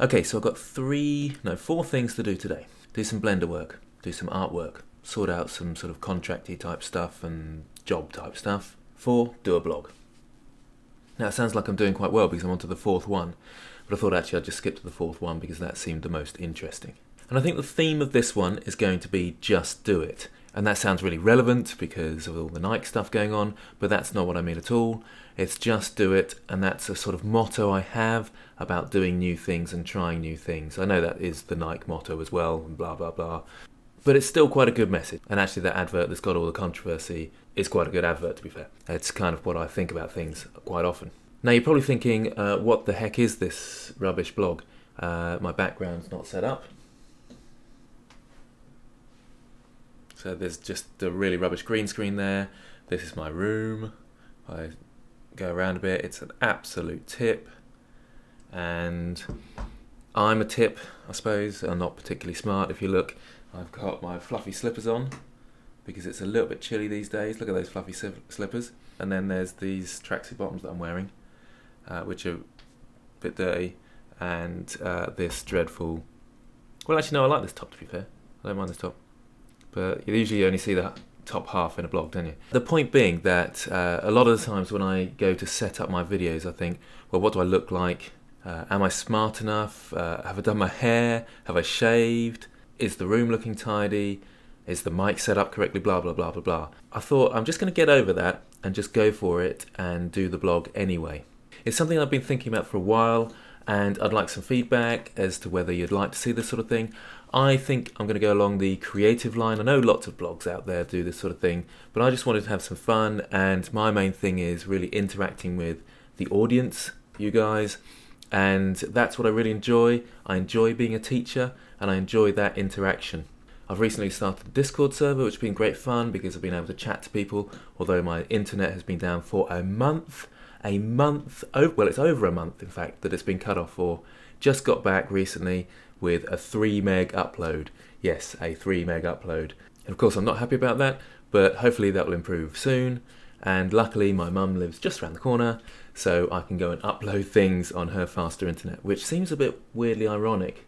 Okay, so I've got four things to do today. Do some Blender work, do some artwork, sort out some sort of contracty type stuff and job type stuff. 4, do a blog. Now it sounds like I'm doing quite well because I'm on to the fourth one, but I thought actually I'd just skip to the fourth one because that seemed the most interesting. And I think the theme of this one is going to be just do it. And that sounds really relevant because of all the Nike stuff going on, but that's not what I mean at all. It's just do it, and that's a sort of motto I have about doing new things and trying new things. I know that is the Nike motto as well, and blah, blah, blah. But it's still quite a good message. And actually that advert that's got all the controversy is quite a good advert, to be fair. It's kind of what I think about things quite often. Now you're probably thinking, what the heck is this rubbish blog? My background's not set up. So there's just a really rubbish green screen there. This is my room. I go around a bit. It's an absolute tip. And I'm a tip, I suppose. I'm not particularly smart. If you look, I've got my fluffy slippers on because it's a little bit chilly these days. Look at those fluffy slippers. And then there's these tracksuit bottoms that I'm wearing, which are a bit dirty. And this dreadful... Well, actually, no, I like this top, to be fair. I don't mind this top. But you usually only see the top half in a blog, don't you? The point being that a lot of the times when I go to set up my videos, I think, well, what do I look like? Am I smart enough? Have I done my hair? Have I shaved? Is the room looking tidy? Is the mic set up correctly? Blah, blah, blah, blah, blah. I thought I'm just going to get over that and just go for it and do the blog anyway. It's something I've been thinking about for a while, and I'd like some feedback as to whether you'd like to see this sort of thing. I think I'm going to go along the creative line. I know lots of blogs out there do this sort of thing, but I just wanted to have some fun, and my main thing is really interacting with the audience, you guys, and that's what I really enjoy. I enjoy being a teacher, and I enjoy that interaction. I've recently started a Discord server, which has been great fun because I've been able to chat to people, although my internet has been down for a month. Well, it's over a month, in fact, that it's been cut off for. Just got back recently with a 3 meg upload. Yes, a 3 meg upload. And of course, I'm not happy about that, but hopefully that will improve soon. And luckily, my mum lives just around the corner, so I can go and upload things on her faster internet, which seems a bit weirdly ironic,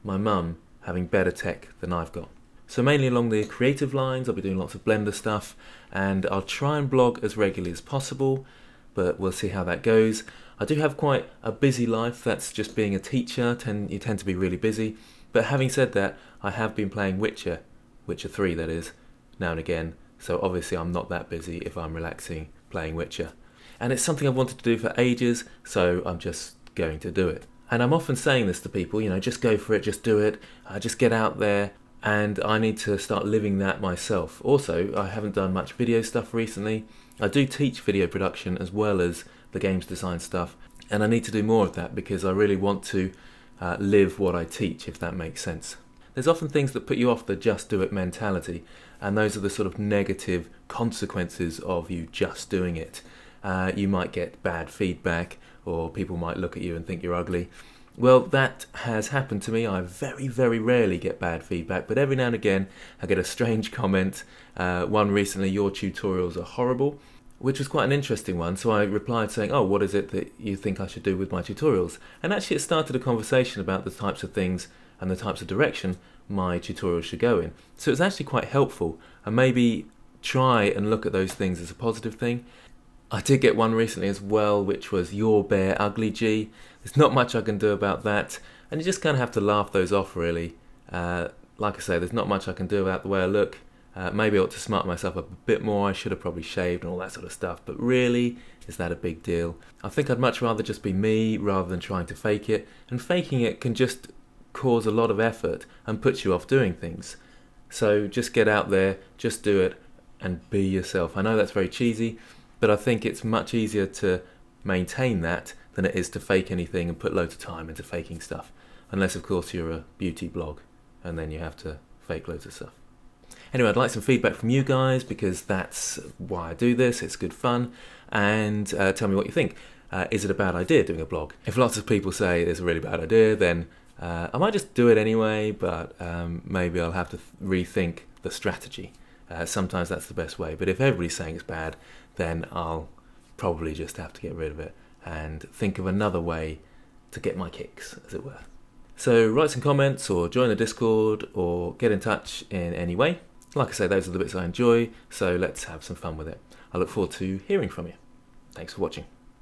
my mum having better tech than I've got. So mainly along the creative lines, I'll be doing lots of Blender stuff, and I'll try and blog as regularly as possible, but we'll see how that goes. I do have quite a busy life. That's just being a teacher. You tend to be really busy. But having said that, I have been playing Witcher 3 that is, now and again. So obviously I'm not that busy if I'm relaxing playing Witcher. And it's something I've wanted to do for ages, so I'm just going to do it. And I'm often saying this to people, you know, just go for it, just do it, just get out there. And I need to start living that myself. Also, I haven't done much video stuff recently. I do teach video production as well as the games design stuff, and I need to do more of that because I really want to live what I teach, if that makes sense. There's often things that put you off the just do it mentality, and those are the sort of negative consequences of you just doing it. You might get bad feedback, or people might look at you and think you're ugly. Well, that has happened to me. I very, very rarely get bad feedback, but every now and again I get a strange comment. One recently, your tutorials are horrible, which was quite an interesting one. So I replied saying, oh, what is it that you think I should do with my tutorials? And actually it started a conversation about the types of things and the types of direction my tutorials should go in. So it was actually quite helpful, and maybe try and look at those things as a positive thing. I did get one recently as well, which was "You're bare ugly, G." There's not much I can do about that, and you just kind of have to laugh those off, really. Like I say, there's not much I can do about the way I look. Maybe I ought to smarten myself up a bit more. I should have probably shaved and all that sort of stuff, but really, is that a big deal? I think I'd much rather just be me rather than trying to fake it, and faking it can just cause a lot of effort and put you off doing things. So just get out there, just do it, and be yourself. I know that's very cheesy, but I think it's much easier to maintain that than it is to fake anything and put loads of time into faking stuff. Unless, of course, you're a beauty blog, and then you have to fake loads of stuff. Anyway, I'd like some feedback from you guys, because that's why I do this. It's good fun. And tell me what you think. Is it a bad idea doing a blog? If lots of people say it's a really bad idea, then I might just do it anyway, but maybe I'll have to rethink the strategy. Sometimes that's the best way, but if everybody's saying it's bad, then I'll probably just have to get rid of it and think of another way to get my kicks, as it were. So write some comments or join the Discord or get in touch in any way. Like I say, those are the bits I enjoy, so let's have some fun with it. I look forward to hearing from you. Thanks for watching.